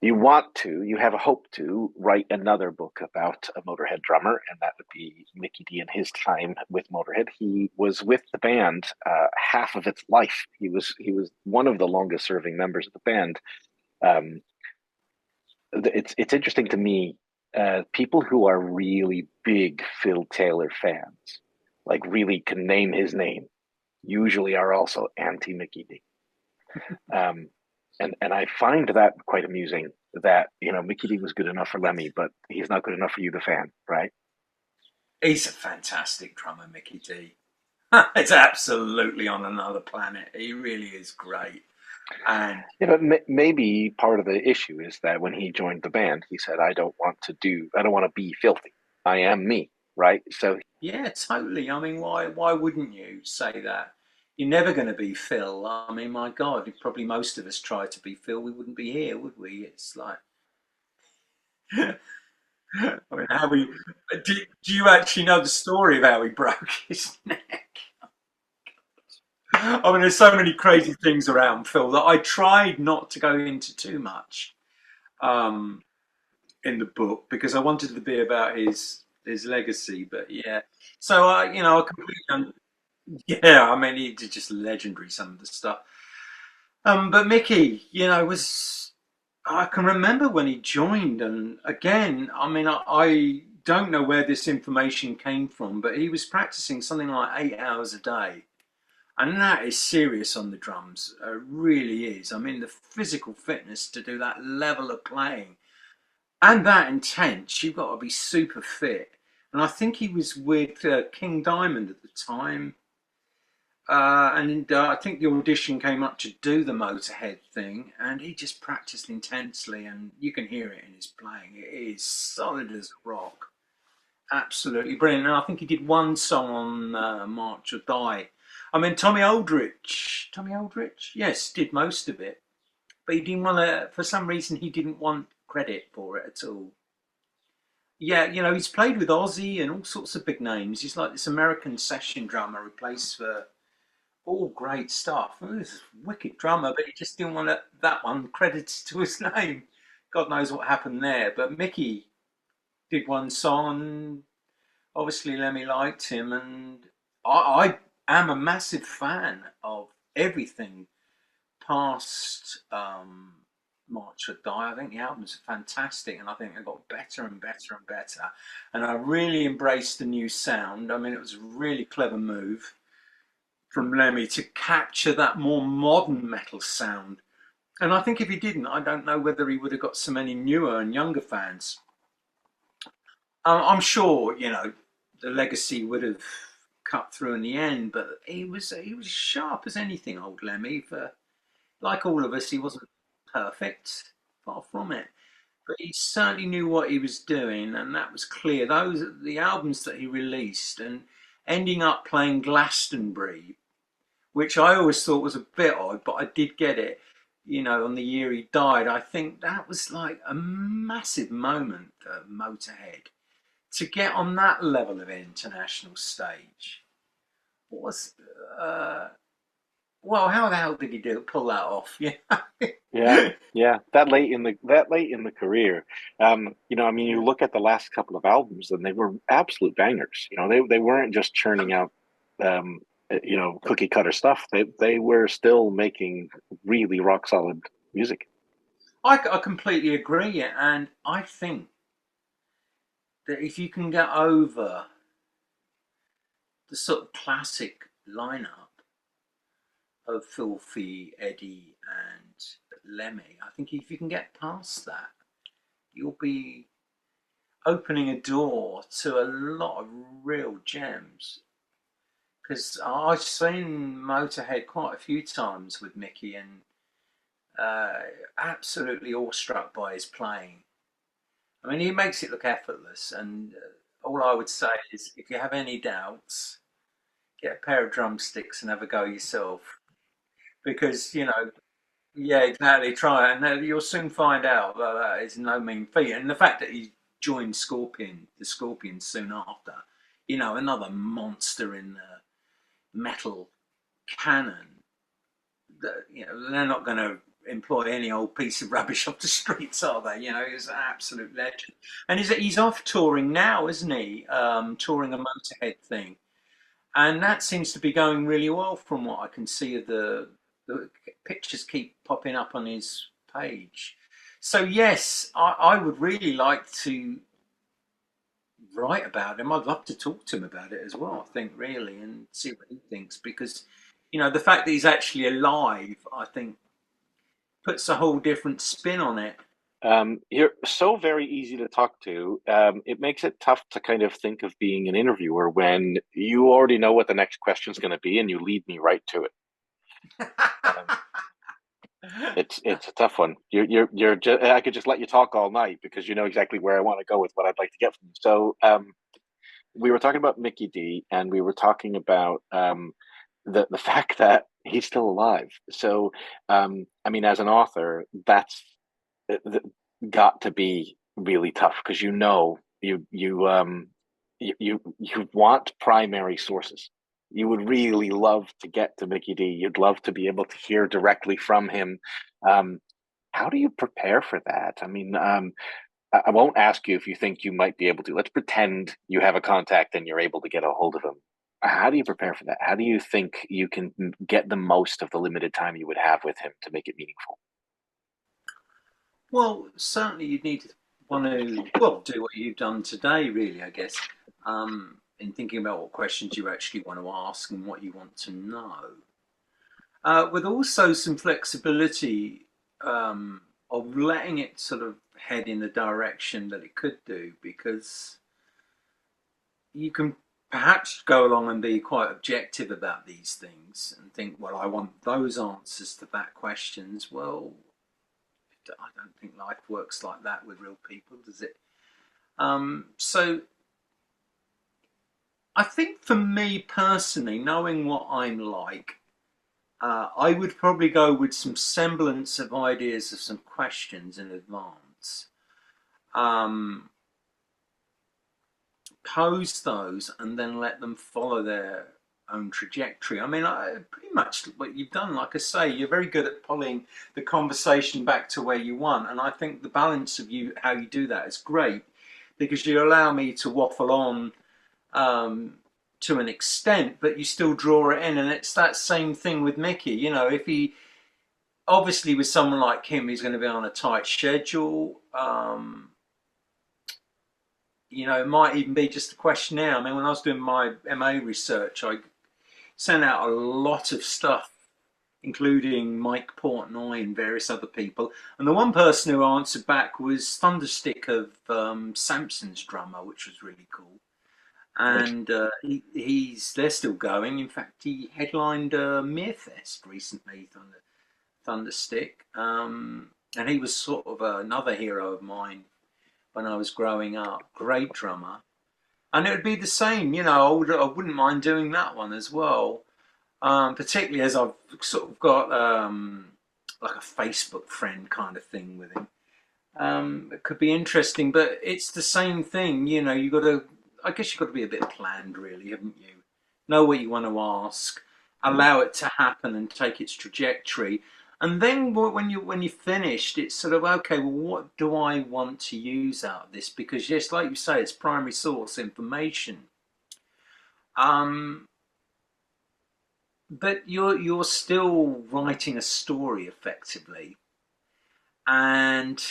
you have a hope to write another book about a Motorhead drummer, and that would be Mikkey Dee and his time with Motorhead. He was with the band half of its life. He was one of the longest serving members of the band. Um, it's interesting to me, people who are really big Phil Taylor fans, like really can name his name, usually are also anti Mikkey Dee. Um, and I find that quite amusing that, Mikkey Dee was good enough for Lemmy, but he's not good enough for you, the fan, right? He's a fantastic drummer, Mikkey Dee. It's absolutely on another planet. He really is great. And Yeah, but maybe part of the issue is that when he joined the band, he said, I don't want to be filthy. I am me, right? So, yeah, totally. I mean, why wouldn't you say that? You're never going to be Phil. I mean, my God, if probably most of us tried to be Phil, we wouldn't be here, would we? It's like, I mean, do you actually know the story of how he broke his neck? I mean, there's so many crazy things around Phil that I tried not to go into too much um, in the book because I wanted it to be about his legacy. But yeah, so I completely. Yeah, I mean, he's just legendary, some of the stuff. But Mickey, was I can remember when he joined, and again, I mean, I don't know where this information came from, but he was practicing something like 8 hours a day, and that is serious on the drums. It really is. I mean, the physical fitness to do that level of playing and that intense, you've got to be super fit. And I think he was with King Diamond at the time. And I think the audition came up to do the Motorhead thing, and he just practiced intensely, and you can hear it in his playing. It is solid as rock, absolutely brilliant. And I think he did one song on March or Die. I mean, Tommy Aldrich, yes, did most of it, but he didn't want to. For some reason, he didn't want credit for it at all. Yeah, he's played with Ozzy and all sorts of big names. He's like this American session drummer who plays for all great stuff. Oh, this is a wicked drummer, but he just didn't want that one credited to his name. God knows what happened there. But Mickey did one song, and obviously Lemmy liked him, and I am a massive fan of everything past March or Die. I think the albums are fantastic, and I think they got better and better and better. And I really embraced the new sound. I mean, it was a really clever move from Lemmy to capture that more modern metal sound. And I think if he didn't, I don't know whether he would have got so many newer and younger fans. I'm sure, the legacy would have cut through in the end, but he was sharp as anything, old Lemmy. For like all of us, he wasn't perfect, far from it. But he certainly knew what he was doing, and that was clear. Those the albums that he released, and ending up playing Glastonbury, which I always thought was a bit odd, but I did get it. On the year he died, I think that was like a massive moment for Motorhead to get on that level of international stage. What was, uh, well, how the hell did he pull that off? Yeah, yeah, yeah, that late in the career, I mean, you look at the last couple of albums, and they were absolute bangers. They weren't just churning out, um, cookie cutter stuff. They were still making really rock solid music. I completely agree, and I think that if you can get over the sort of classic lineup of Filthy, Eddie, and Lemmy. I think if you can get past that, you'll be opening a door to a lot of real gems. Because I've seen Motorhead quite a few times with Mickey, and uh, absolutely awestruck by his playing. I mean, he makes it look effortless, and all I would say is if you have any doubts, get a pair of drumsticks and have a go yourself. Because, yeah, exactly. Try it, and you'll soon find out that that is no mean feat. And the fact that he joined the Scorpions soon after, another monster in the metal canon. That they're not going to employ any old piece of rubbish off the streets, are they? You know, he's an absolute legend. And he's off touring now, isn't he? Touring a Motorhead thing. And that seems to be going really well from what I can see of the pictures keep popping up on his page. So yes, I would really like to write about him. I'd love to talk to him about it as well, I think, really, and see what he thinks, because the fact that he's actually alive, I think, puts a whole different spin on it. You're so very easy to talk to. It makes it tough to kind of think of being an interviewer when you already know what the next question's going to be and you lead me right to it. Um, it's a tough one. I could just let you talk all night because you know exactly where I want to go with what I'd like to get from you. So we were talking about Mikkey Dee, and we were talking about the fact that he's still alive. So I mean, as an author, that's got to be really tough because you want primary sources. You would really love to get to Mikkey Dee. You'd love to be able to hear directly from him. Um, how do you prepare for that? I mean, I won't ask you if you think you might be able to. Let's pretend you have a contact and you're able to get a hold of him. How do you prepare for that? How do you think you can get the most of the limited time you would have with him to make it meaningful? Well, certainly you'd need to want to, well, do what you've done today, really, I guess, in thinking about what questions you actually want to ask and what you want to know. With also some flexibility of letting it sort of head in the direction that it could do, because you can perhaps go along and be quite objective about these things and think, well, I want those answers to that questions. Well, I don't think life works like that with real people, does it? So I think for me personally, knowing what I'm like, I would probably go with some semblance of ideas of some questions in advance. Um, Pose those and then let them follow their own trajectory. I mean, pretty much what you've done, like I say, you're very good at pulling the conversation back to where you want. And I think the balance of how you do that is great, because you allow me to waffle on to an extent, but you still draw it in. And it's that same thing with Mickey. If he, obviously with someone like him, he's going to be on a tight schedule. It might even be just a questionnaire. I mean, when I was doing my MA research, I sent out a lot of stuff, including Mike Portnoy and various other people. And the one person who answered back was Thunderstick of Samson's drummer, which was really cool. Right. And they're still going. In fact, he headlined Mearfest recently, Thunderstick. And he was sort of another hero of mine when I was growing up. Great drummer. And it would be the same, I wouldn't mind doing that one as well. Particularly as I've sort of got like a Facebook friend kind of thing with him. It could be interesting, but it's the same thing, I guess you've got to be a bit planned, really, haven't you? Know what you want to ask, allow it to happen and take its trajectory. And then when you finished, it's sort of okay. Well, what do I want to use out of this? Because yes, like you say, it's primary source information. Um, but you're still writing a story effectively, and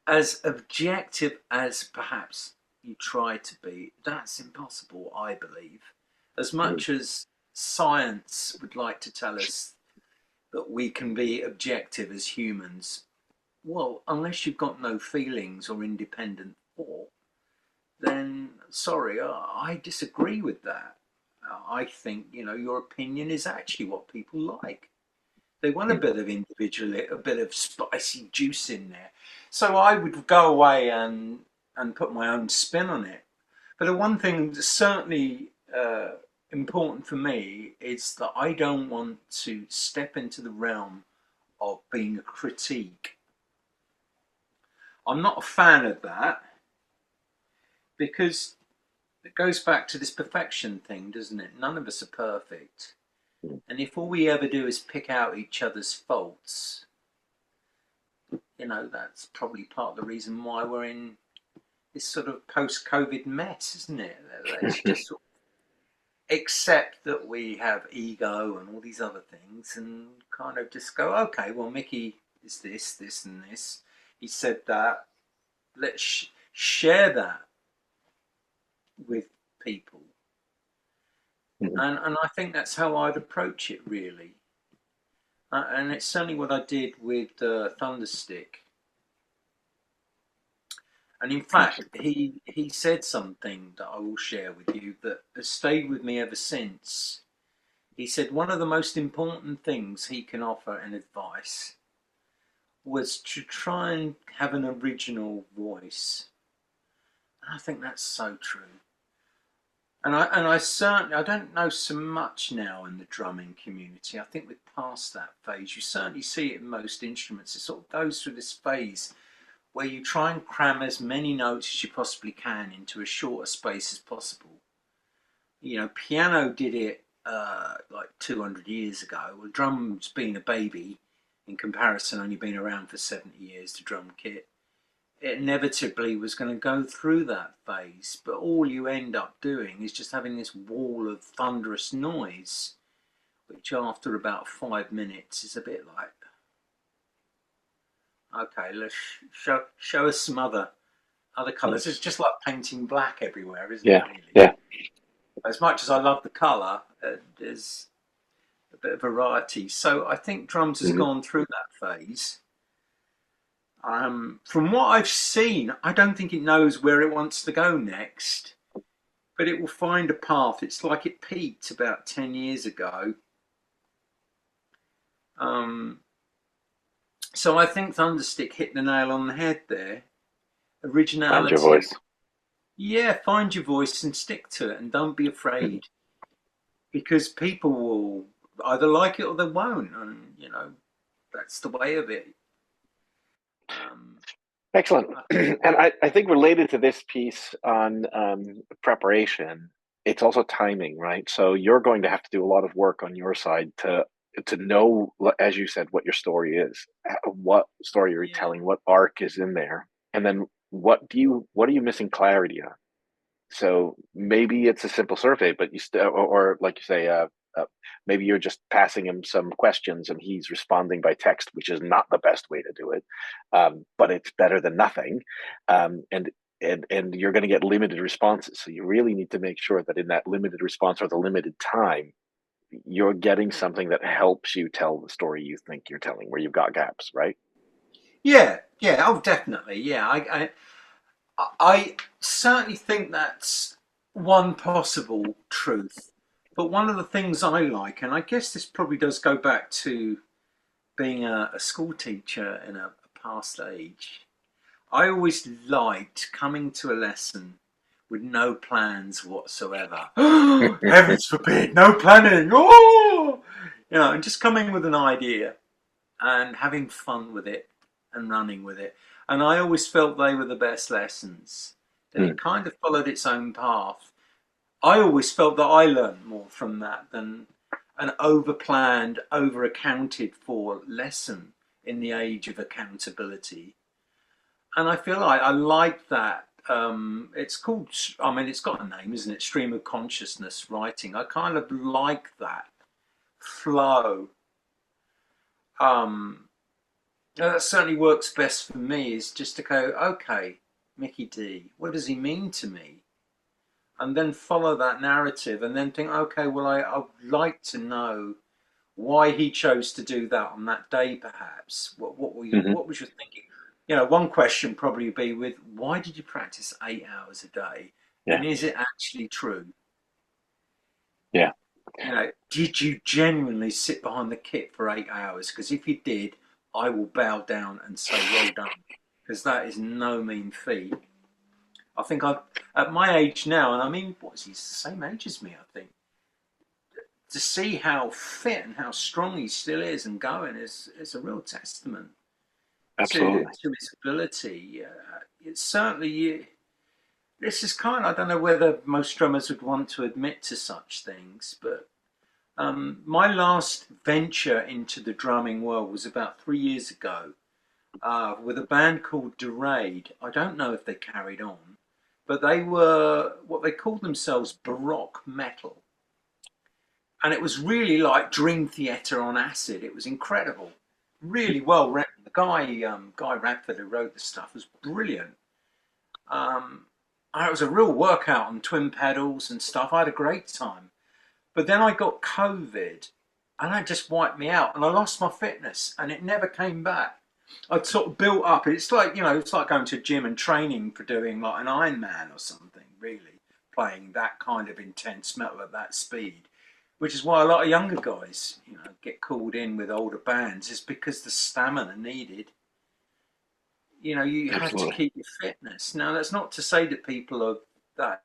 as objective as perhaps you try to be, that's impossible, I believe. As Mm. much as science would like to tell us that we can be objective as humans, well, unless you've got no feelings or independent thought, then sorry, I disagree with that. I think, your opinion is actually what people like. They want a Mm. bit of individual, a bit of spicy juice in there. So I would go away and put my own spin on it. But the one thing that's certainly important for me is that I don't want to step into the realm of being a critique. I'm not a fan of that, because it goes back to this perfection thing, doesn't it? None of us are perfect. And if all we ever do is pick out each other's faults, that's probably part of the reason why we're in this sort of post-COVID mess, isn't it? Let's just sort of accept that we have ego and all these other things and kind of just go, okay, well, Mickey is this, this, and this. He said that. Let's share that with people. And I think that's how I'd approach it, really. And it's certainly what I did with Thunderstick. And in fact, he said something that I will share with you that has stayed with me ever since. He said one of the most important things he can offer in advice was to try and have an original voice. And I think that's so true. And I certainly, I don't know so much now in the drumming community. I think we're past that phase. You certainly see it in most instruments. It sort of goes through this phase where you try and cram as many notes as you possibly can into as short a space as possible. Piano did it like 200 years ago. Well, drum's been a baby in comparison, only been around for 70 years, the drum kit. It inevitably was going to go through that phase, but all you end up doing is just having this wall of thunderous noise, which after about 5 minutes is a bit like, okay, let's show us some other colours. It's just like painting black everywhere, isn't it, really? Yeah. As much as I love the colour, there's a bit of variety. So I think drums has gone through that phase. From what I've seen, I don't think it knows where it wants to go next, but it will find a path. It's like it peaked about 10 years ago. So I think Thunderstick hit the nail on the head there. Originality. Find your voice. Yeah, find your voice and stick to it, and don't be afraid, because people will either like it or they won't, and that's the way of it. Excellent. And I think related to this piece on preparation, it's also timing, right? So you're going to have to do a lot of work on your side to know, as you said, what your story is, what story you're telling, what arc is in there, and then what are you missing clarity on? So maybe it's a simple survey, but you still, or like you say, maybe you're just passing him some questions and he's responding by text, which is not the best way to do it, but it's better than nothing. And you're going to get limited responses. So you really need to make sure that in that limited response or the limited time, you're getting something that helps you tell the story you think you're telling, where you've got gaps, right? Yeah, oh, definitely. Yeah, I certainly think that's one possible truth. But one of the things I like, and I guess this probably does go back to being a school teacher in a past age, I always liked coming to a lesson with no plans whatsoever. Heavens forbid, no planning. Oh, and just coming with an idea and having fun with it and running with it. And I always felt they were the best lessons. That it kind of followed its own path. I always felt that I learned more from that than an over-planned, over-accounted for lesson in the age of accountability. And I feel like I like that. It's called, it's got a name, isn't it? Stream of consciousness writing. I kind of like that flow. That certainly works best for me, is just to go, okay, Mikkey Dee, what does he mean to me? And then follow that narrative and then think, okay, well, I'd like to know why he chose to do that on that day, perhaps. What was your thinking? One question probably would be with, why did you practice 8 hours a day? Yeah. And is it actually true? Yeah. Did you genuinely sit behind the kit for 8 hours? Because if you did, I will bow down and say well done, because that is no mean feat. I think at my age now, and he's the same age as me, I think. To see how fit and how strong he still is and going is a real testament Absolutely. to his ability. It's certainly, this is I don't know whether most drummers would want to admit to such things, but My last venture into the drumming world was about 3 years ago with a band called Derade. I don't know if they carried on, but they were what they called themselves Baroque metal. And it was really like Dream Theater on acid. It was incredible, really well written. The Guy Radford who wrote the stuff was brilliant. Um, and it was a real workout on twin pedals and stuff. I had a great time. But then I got COVID, and that just wiped me out, and I lost my fitness, and it never came back. I'd sort of built up. It's like it's like going to a gym and training for doing like an Ironman or something. Really, playing that kind of intense metal at that speed, which is why a lot of younger guys, get called in with older bands, is because the stamina needed. You have to Absolutely. keep your fitness. Now, that's not to say that people are that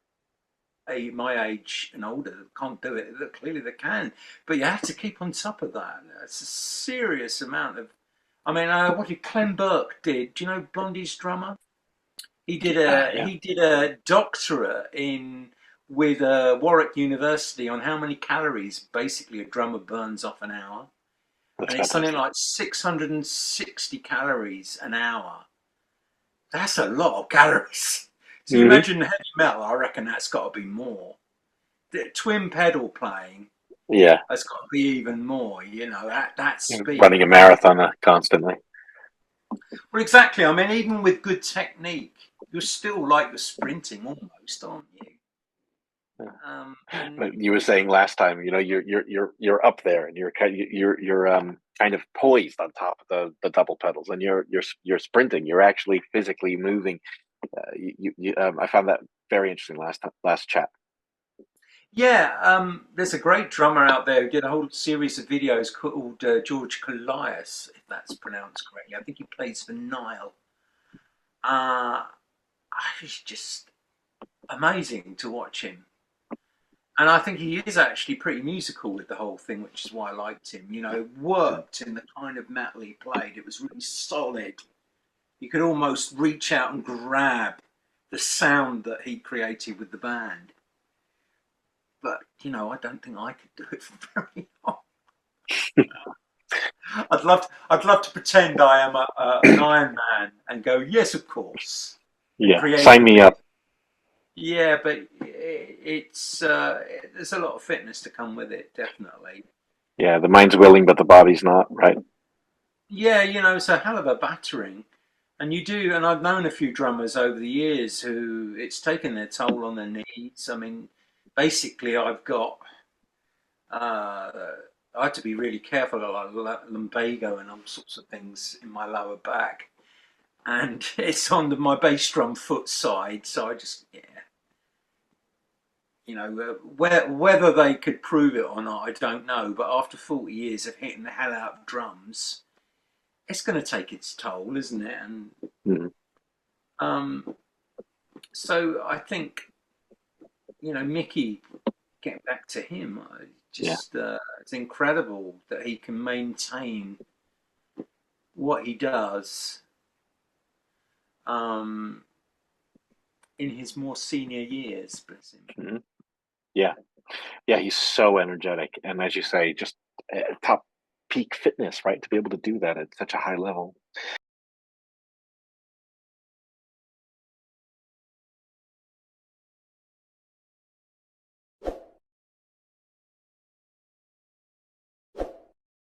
my age and older that can't do it. Clearly, they can, but you have to keep on top of that. It's a serious amount of. I mean, what did Clem Burke did? Do you know Blondie's drummer? Yeah, He did a doctorate in with Warwick University on how many calories basically a drummer burns off an hour, that's and it's something fantastic. like 660 calories an hour. That's a lot of calories. So you Hmm. imagine heavy metal. I reckon that's got to be more. The twin pedal playing Yeah, has got to be even more. At that speed. running a marathon constantly. Well, exactly. I mean, even with good technique, you're still like you're sprinting almost, aren't you? And But you were saying last time, you're up there, and you're kind of poised on top of the double pedals, and you're sprinting. You're actually physically moving. I found that very interesting last chat. yeah, there's a great drummer out there who did a whole series of videos called George Colias, if that's pronounced correctly. I think he plays for Nile. Uh, it's just amazing to watch him. And I think he is actually pretty musical with the whole thing, which is why I liked him. It worked in the kind of metal he played. It was really solid. You could almost reach out and grab the sound that he created with the band. But, I don't think I could do it for very long. I'd love to pretend I am an Iron Man and go, yes, of course. Yeah, Create sign me this. up. Yeah, but there's a lot of fitness to come with it, definitely. Yeah, the mind's willing, but the body's not. Right. Yeah, it's a hell of a battering. And you do, and I've known a few drummers over the years who it's taken their toll on their knees. I mean, basically, uh, I had to be really careful, like lumbago and all sorts of things in my lower back. And it's on my bass drum foot side, so I just, yeah, whether they could prove it or not, I don't know. But after 40 years of hitting the hell out of drums, it's going to take its toll, isn't it? And Mhm. um, so I think Mickey. Getting back to him, Yeah. it's incredible that he can maintain what he does um, in his more senior years. Bless him. Mhm. Yeah. Yeah. He's so energetic, and as you say, just top peak fitness, right? To be able to do that at such a high level.